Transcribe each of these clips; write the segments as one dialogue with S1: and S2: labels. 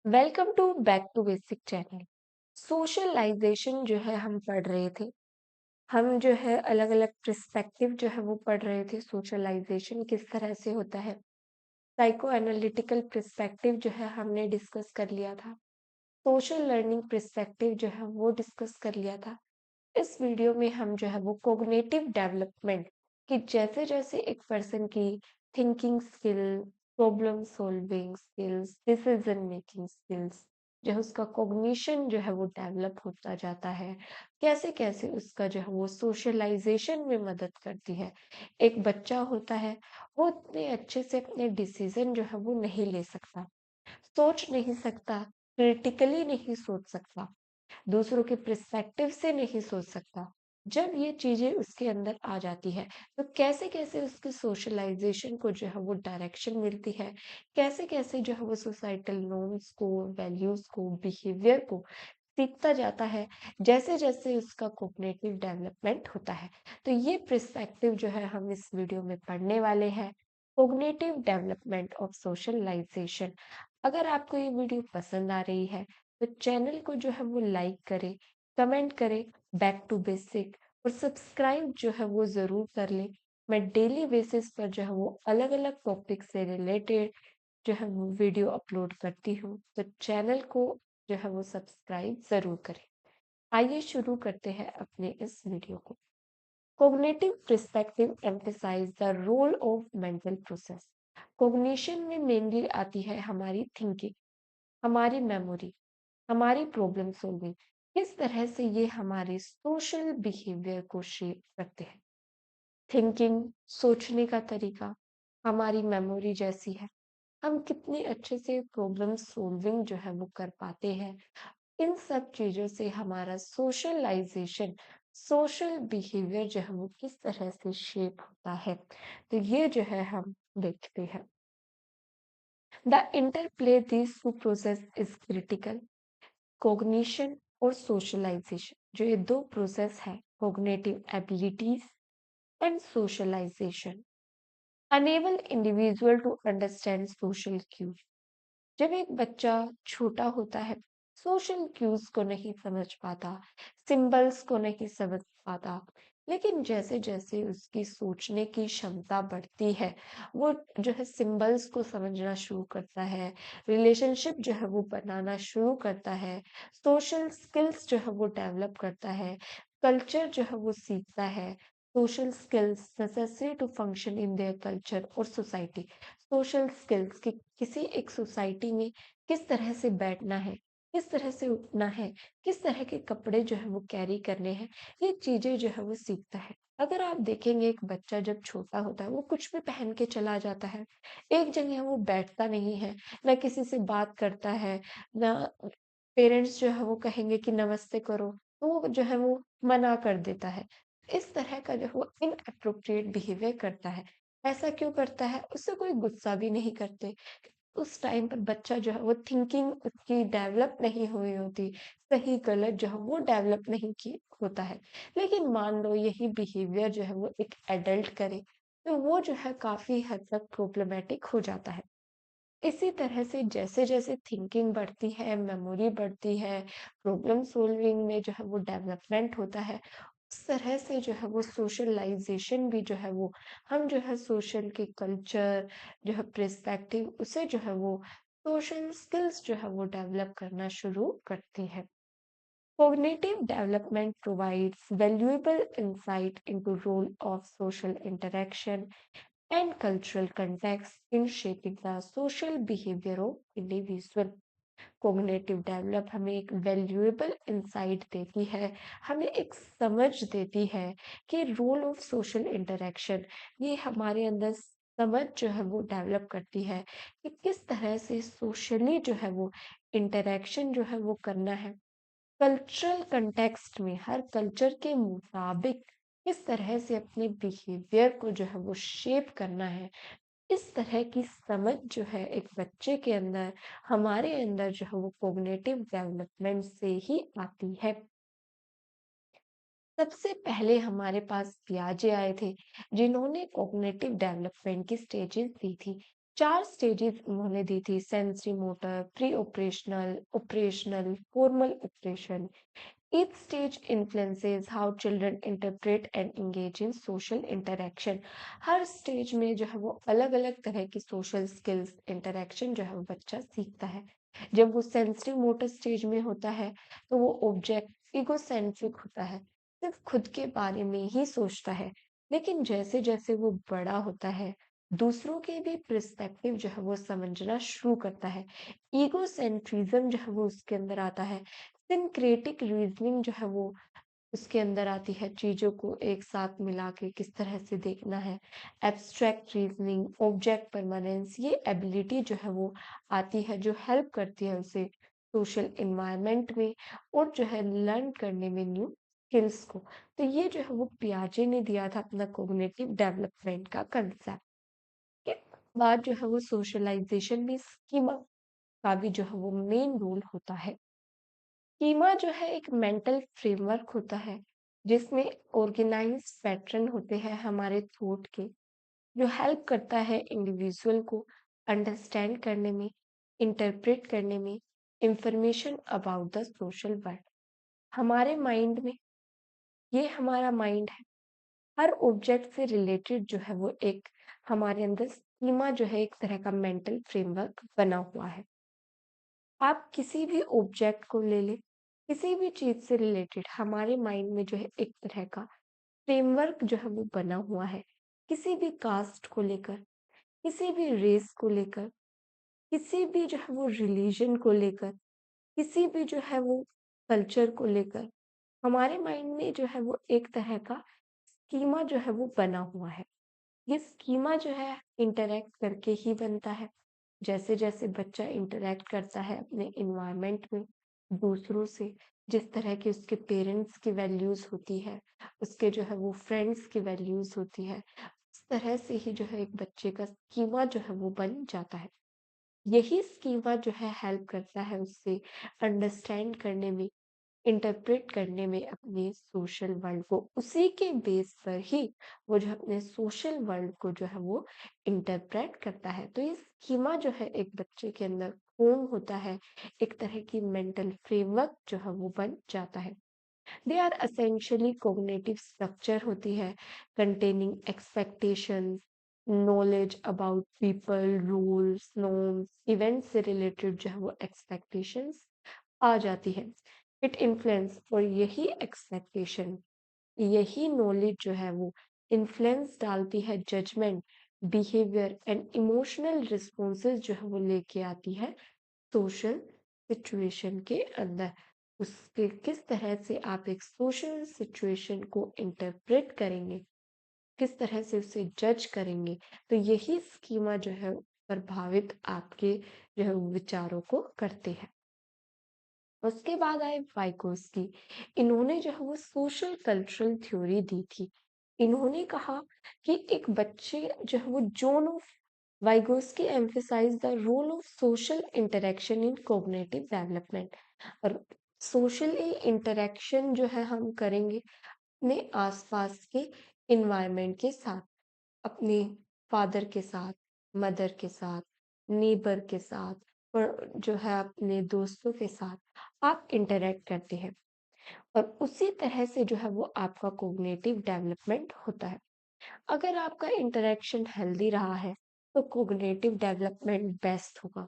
S1: Welcome to back to basic channel. Socialisation जो है हम पढ़ रहे थे। हम जो है अलग अलग पर्सपेक्टिव जो है वो पढ़ रहे थे। सोशलाइजेशन किस तरह से होता है, साइको एनालिटिकल पर्सपेक्टिव जो है हमने डिस्कस कर लिया था। सोशल लर्निंग पर्सपेक्टिव जो है वो डिस्कस कर लिया था। इस वीडियो में हम जो है वो कोग्निटिव डेवलपमेंट कि जैसे जैसे एक पर्सन की thinking skill, problem solving skills, decision making skills, जो है उसका कॉग्निशन जो है वो डेवलप होता जाता है, कैसे कैसे उसका जो है वो सोशलाइजेशन में मदद करती है। एक बच्चा होता है, वो इतने अच्छे से अपने डिसीजन जो है वो नहीं ले सकता, सोच नहीं सकता, क्रिटिकली नहीं सोच सकता, दूसरों के पर्सपेक्टिव से नहीं सोच सकता। जब ये चीजें उसके अंदर आ जाती है, तो कैसे कैसे उसके सोशलाइजेशन को जो है वो डायरेक्शन मिलती है, कैसे कैसे जो है वो सोसाइटल नॉर्म्स को, वैल्यूज को, बिहेवियर को सीखता जाता है, जैसे जैसे उसका कोग्निटिव डेवलपमेंट होता है। तो ये पर्सपेक्टिव जो है हम इस वीडियो में पढ़ने वाले हैं, कोग्निटिव डेवलपमेंट ऑफ सोशलाइजेशन। अगर आपको ये वीडियो पसंद आ रही है, तो चैनल को जो है वो लाइक करें, कमेंट करें, बैक टू बेसिक, और सब्सक्राइब जो है वो ज़रूर कर लें। मैं डेली बेसिस पर जो है वो अलग अलग टॉपिक से रिलेटेड जो है वो वीडियो अपलोड करती हूँ, तो चैनल को जो है वो सब्सक्राइब ज़रूर करें। आइए शुरू करते हैं अपने इस वीडियो को। Cognitive perspective emphasize the role of mental process. Cognition में मेनली आती है हमारी थिंकिंग, हमारी मेमोरी, हमारी प्रॉब्लम सॉल्विंग। किस तरह से ये हमारे सोशल बिहेवियर को शेप करते हैं। थिंकिंग, सोचने का तरीका, हमारी मेमोरी जैसी है, हम कितने अच्छे से प्रॉब्लम सॉल्विंग जो है वो कर पाते हैं। इन सब चीजों से हमारा सोशलाइजेशन, सोशल बिहेवियर जो है वो किस तरह से शेप होता है, तो ये जो है हम देखते हैं। The interplay this two process is critical. Cognition और सोशलाइजेशन, जो ये दो प्रोसेस है, cognitive abilities and socialisation, enable individual to understand social cues. जब एक बच्चा छोटा होता है, सोशल क्यूज को नहीं समझ पाता, सिंबल्स को नहीं समझ पाता, लेकिन जैसे जैसे उसकी सोचने की क्षमता बढ़ती है, वो जो है सिंबल्स को समझना शुरू करता है, रिलेशनशिप जो है वो बनाना शुरू करता है, सोशल स्किल्स जो है वो डेवलप करता है, कल्चर जो है वो सीखता है। Social skills necessary to function in their culture और सोसाइटी। सोशल स्किल्स कि किसी एक सोसाइटी में किस तरह से बैठना है, किस तरह से उठना है, किस तरह के कपड़े जो है वो कैरी करने हैं, ये चीजें जो है वो सीखता है। अगर आप देखेंगे, एक बच्चा जब छोटा होता है, वो कुछ भी पहन के चला जाता है, एक जगह वो बैठता नहीं है, ना किसी से बात करता है, ना पेरेंट्स जो है वो कहेंगे कि नमस्ते करो, तो वो जो है वो मना कर देता है। इस तरह का जो वो इनअप्रोप्रिएट बिहेवियर करता है। ऐसा क्यों करता है? उससे कोई गुस्सा भी नहीं करते। उस टाइम पर बच्चा जो है वो थिंकिंग उसकी डेवलप नहीं हुई होती, सही गलत जो है वो डेवलप नहीं की होता है। लेकिन मान लो यही बिहेवियर जो है वो एक एडल्ट करे, तो वो जो है काफी हद तक प्रॉब्लमेटिक हो जाता है। इसी तरह से जैसे जैसे थिंकिंग बढ़ती है, मेमोरी बढ़ती है, प्रॉब्लम सॉल्विंग में जो है वो डेवलपमेंट होता है, उस तरह से जो है वो सोशलाइजेशन भी जो है वो, हम जो है सोशल के कल्चर जो है पर्सपेक्टिव, उसे जो है वो सोशल स्किल्स जो है वो डेवलप करना शुरू करती है। Cognitive development provides valuable insight into role of social interaction and cultural context in shaping the social behavior of individual. Cognitive develop हमें एक वैल्यूएबल इंसाइट देती है, हमें एक समझ देती है कि रोल ऑफ सोशल इंटरेक्शन, ये हमारे अंदर समझ जो है वो डेवलप करती है कि किस तरह से सोशली जो है वो इंटरेक्शन जो है वो करना है। कल्चरल कंटेक्स्ट में हर कल्चर के मुताबिक किस तरह से अपने बिहेवियर को जो है वो शेप करना है, इस तरह की समझ जो है एक बच्चे के अंदर, हमारे अंदर जो है वो कॉग्निटिव डेवलपमेंट से ही आती है। सबसे पहले हमारे पास पियाजे आए थे, जिन्होंने कॉग्निटिव डेवलपमेंट की स्टेजेस दी थी। 4 स्टेजेस उन्होंने दी थी, sensory motor, pre operational, operational, formal operation. Each stage influences how children interpret and engage in social interaction. Her stage में जो है वो अलग अलग तरह की सोशल स्किल्स इंटरेक्शन जो है वो बच्चा सीखता है। जब वो सेंसरी मोटर स्टेज में होता है तो वो ऑब्जेक्ट इगोसेंट्रिक होता है, सिर्फ खुद के बारे में ही सोचता है। लेकिन जैसे जैसे वो बड़ा होता है दूसरों के भी पर्सपेक्टिव जो है वो समझना शुरू करता है। ईगोसेंट्रिज्म जो है वो उसके अंदर आता है। सिंक्रेटिक रीजनिंग जो है वो उसके अंदर आती है, चीजों को एक साथ मिला के किस तरह से देखना है। एब्स्ट्रैक्ट रीजनिंग, ऑब्जेक्ट परमानेंस, ये एबिलिटी जो है वो आती है जो हेल्प करती है उसे सोशल इन्वायरमेंट में और जो है लर्न करने में न्यू स्किल्स को। तो ये जो है वो पियाजे ने दिया था अपना कोग्निटिव डेवलपमेंट का कंसेप्ट के बाद जो है वो सोशलाइजेशन में स्कीमा का भी जो है वो मेन रोल होता है। स्कीमा जो है एक मेंटल फ्रेमवर्क होता है जिसमें ऑर्गेनाइज्ड पैटर्न होते हैं हमारे थॉट के, जो हेल्प करता है इंडिविजुअल को अंडरस्टैंड करने में, इंटरप्रेट करने में information about the social world. हमारे माइंड में, ये हमारा माइंड है, हर ऑब्जेक्ट से रिलेटेड जो है वो एक हमारे अंदर स्कीमा जो है एक तरह का मेंटल फ्रेमवर्क बना हुआ है। आप किसी भी ऑब्जेक्ट को ले लें, किसी भी चीज से रिलेटेड हमारे माइंड में जो है एक तरह का फ्रेमवर्क जो है वो बना हुआ है। किसी भी कास्ट को लेकर, किसी भी रेस को लेकर, किसी भी जो है वो रिलीजन को लेकर, किसी भी जो है वो कल्चर को लेकर हमारे माइंड में जो है वो एक तरह का स्कीमा जो है वो बना हुआ है। ये स्कीमा जो है इंटरैक्ट करके ही बनता है। जैसे जैसे बच्चा इंटरैक्ट करता है अपने इन्वायरमेंट में दूसरों से, जिस तरह की उसके पेरेंट्स की वैल्यूज होती है, उसके जो है वो फ्रेंड्स की वैल्यूज होती है, उस तरह से ही जो है एक बच्चे का स्कीमा जो है वो बन जाता है। यही स्कीमा जो है हेल्प करता है उससे अंडरस्टैंड करने में, इंटरप्रेट करने में अपने सोशल वर्ल्ड को। उसी के बेस पर ही वो जो अपने सोशल वर्ल्ड को जो है वो इंटरप्रेट करता है। तो ये स्कीमा जो है एक बच्चे के अंदर फॉर्म होता है, एक तरह की मेंटल फ्रेमवर्क जो है वो बन जाता है। They are essentially cognitive structure होती है containing expectations, knowledge about people, rules, norms, event से रिलेटेड जो है वो एक्सपेक्टेशंस आ जाती है। इट इन्फ्लुएंस, और यही एक्सपेक्टेशन, यही नॉलेज जो है वो इन्फ्लुएंस डालती है judgement, behaviour and emotional responses जो है वो लेके आती है सोशल सिचुएशन के अंदर। उसके किस तरह से आप एक सोशल सिचुएशन को इंटरप्रेट करेंगे, किस तरह से उसे जज करेंगे, तो यही स्कीमा जो है प्रभावित आपके जो है विचारों को करते हैं। उसके बाद आए वाइगोस्की। इन्होंने जो है वो सोशल कल्चरल थ्योरी दी थी। इन्होंने कहा कि एक बच्चे जो है वो zone of, Vygotsky emphasise the role of social interaction in cognitive development. और सोशली इंटरेक्शन जो है हम करेंगे अपने आसपास के इन्वायरमेंट के साथ, अपने फादर के साथ, मदर के साथ, नेबर के साथ, और जो है अपने दोस्तों के साथ आप इंटरेक्ट करते हैं, और उसी तरह से जो है वो आपका कोग्निटिव डेवलपमेंट होता है। अगर आपका इंटरेक्शन हेल्दी रहा है तो कोग्निटिव डेवलपमेंट बेस्ट होगा।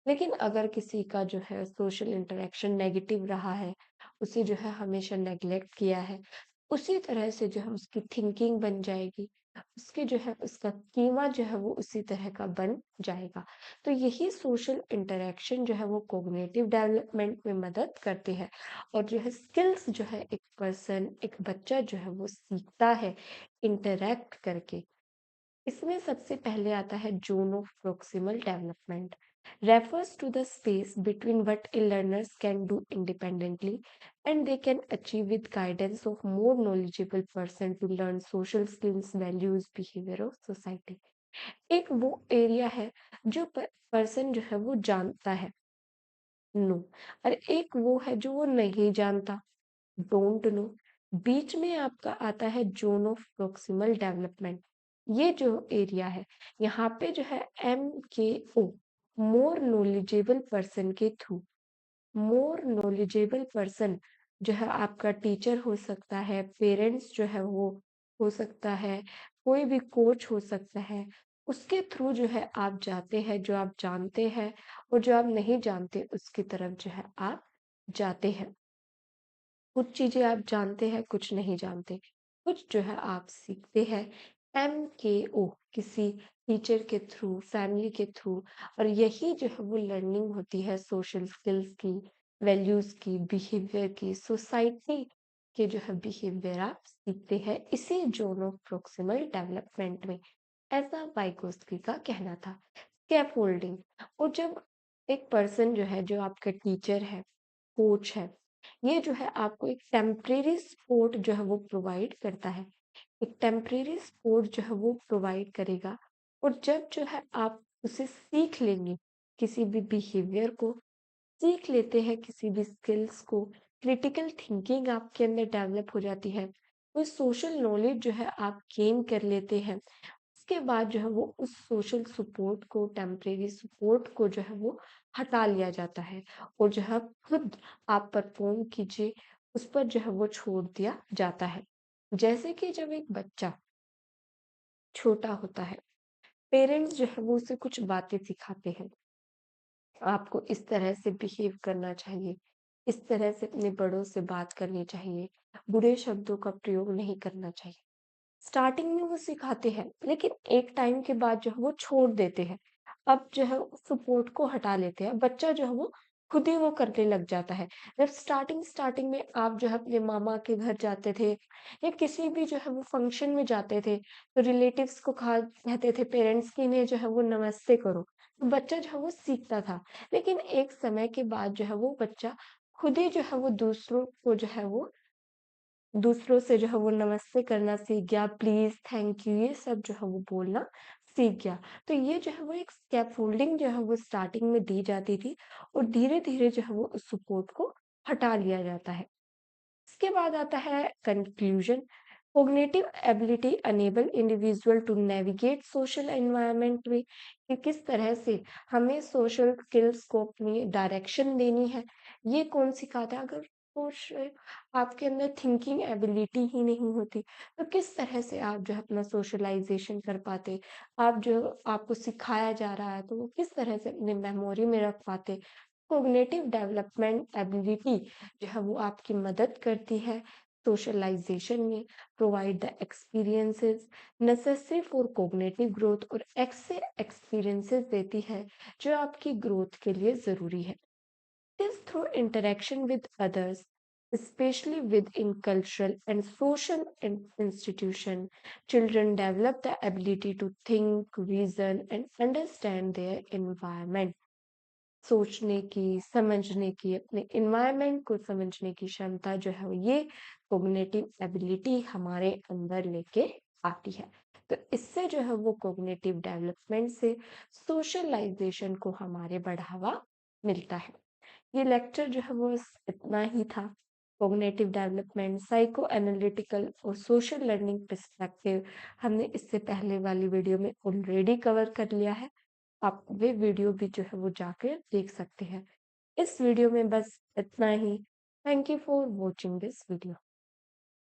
S1: लेकिन अगर किसी का जो है सोशल इंटरेक्शन नेगेटिव रहा है, उसे जो है हमेशा नेग्लेक्ट किया है, उसी तरह से जो है उसकी थिंकिंग बन जाएगी, उसके जो है उसका कीमा जो है वो उसी तरह का बन जाएगा। तो यही सोशल इंटरेक्शन जो है वो कोग्निटिव डेवलपमेंट में मदद करती है। और जो है स्किल्स जो है एक पर्सन, एक बच्चा जो है वो सीखता है इंटरैक्ट करके। इसमें सबसे पहले आता है zone of proximal development, refers to the space between what a learners can do independently and they can achieve with guidance of more knowledgeable person to learn social skills, values, behavior of society। एक वो area है जो person जो है वो जानता है, no, और एक वो है जो वो नहीं जानता, डोंट नो। बीच में आपका आता है जोन ऑफ प्रोक्सिमल डेवलपमेंट। ये जो एरिया है, यहाँ पे जो है MKO, मोर नॉलेजेबल पर्सन के थ्रू, मोर नॉलेजेबल पर्सन जो है आपका टीचर हो सकता है, पेरेंट्स जो है वो हो सकता है, कोई भी कोच हो सकता है, उसके थ्रू जो है आप जाते हैं, जो आप जानते हैं और जो आप नहीं जानते उसकी तरफ जो है आप जाते हैं। कुछ चीज़ें आप जानते हैं, कुछ नहीं जानते। कुछ जो है आप सीखते हैं MKO, किसी टीचर के थ्रू, फैमिली के थ्रू, और यही जो है वो लर्निंग होती है सोशल स्किल्स की, वैल्यूज़ की, बिहेवियर की, सोसाइटी के जो है बिहेवियर आप सीखते हैं इसी ज़ोन ऑफ प्रॉक्सिमल डेवलपमेंट में। ऐसा वाइगोत्स्की का कहना था। स्कैफोल्डिंग, और जब एक पर्सन जो है, जो आपका टीचर है, कोच है, ये जो है आपको एक टेम्परेरी सपोर्ट जो है वो प्रोवाइड करता है। एक टेम्परेरी सपोर्ट जो है वो प्रोवाइड करेगा, और जब जो है आप उसे सीख लेंगे, किसी भी बिहेवियर को सीख लेते हैं, किसी भी स्किल्स को, क्रिटिकल थिंकिंग आपके अंदर डेवलप हो जाती है, कोई सोशल नॉलेज जो है आप गेन कर लेते हैं, उसके बाद जो है वो उस सोशल सपोर्ट को, टेम्परेरी सपोर्ट को जो है वो हटा लिया जाता है, और जो है खुद आप परफॉर्म कीजिए, उस पर जो है वो छोड़ दिया जाता है। जैसे कि जब एक बच्चा छोटा होता है, पेरेंट्स जो है वो उसे कुछ बातें सिखाते हैं, आपको इस तरह से बिहेव करना चाहिए, इस तरह से अपने बड़ों से बात करनी चाहिए, बुरे शब्दों का प्रयोग नहीं करना चाहिए। स्टार्टिंग में वो सिखाते हैं, लेकिन एक टाइम के बाद जो है वो छोड़ देते हैं। अब जो है उस सपोर्ट को हटा लेते हैं। बच्चा जो है वो खुद ही वो करने लग जाता है। जब स्टार्टिंग में आप जो है अपने मामा के घर जाते थे, या किसी भी जो है वो फंक्शन में जाते थे, तो रिलेटिव्स को कहा कहते थे पेरेंट्स कि इन्हें जो है वो नमस्ते करो। तो बच्चा जो है वो सीखता था। लेकिन एक समय के बाद जो है वो बच्चा खुद ही जो है वो दूसरों को जो है वो दूसरों से जो है वो नमस्ते करना सीख गया, प्लीज़, थैंक यू, ये सब जो है वो बोलना सीख गया। तो ये जो है वो एक स्कैफोल्डिंग जो है वो स्टार्टिंग में दी जाती थी, और धीरे-धीरे जो है वो उस सपोर्ट को हटा लिया जाता है। इसके बाद आता है conclusion. Cognitive ability enable individual to navigate social environment में, कि किस तरह से हमें सोशल स्किल्स को अपनी डायरेक्शन देनी है, ये कौन सिखाता है? अगर सोशल आपके अंदर थिंकिंग एबिलिटी ही नहीं होती, तो किस तरह से आप जो है अपना सोशलाइजेशन कर पाते? आप जो आपको सिखाया जा रहा है, तो वो किस तरह से अपनी मेमोरी में रख पाते? कॉग्निटिव डेवलपमेंट एबिलिटी जो है वो आपकी मदद करती है सोशलाइजेशन में, provide the experiences necessary for cognitive growth, और ऐसे एक्सपीरियंसेस देती है जो आपकी ग्रोथ के लिए ज़रूरी है। It is through interaction with others, especially within cultural and social institution, children develop the ability to think, reason, and understand their environment. सोचने की, समझने की, अपने एनवायरनमेंट को समझने की क्षमता जो है ये कॉग्निटिव एबिलिटी हमारे अंदर लेके आती है। तो इससे जो है वो कॉग्निटिव डेवलपमेंट से सोशलाइजेशन को हमारे बढ़ावा मिलता है। ये लेक्चर जो है वो इतना ही था। कॉग्निटिव डेवलपमेंट, साइको एनालिटिकल और सोशल लर्निंग पर्सपेक्टिव हमने इससे पहले वाली वीडियो में ऑलरेडी कवर कर लिया है। आप वे वीडियो भी जो है वो जाकर देख सकते हैं। इस वीडियो में बस इतना ही। Thank you for watching this video.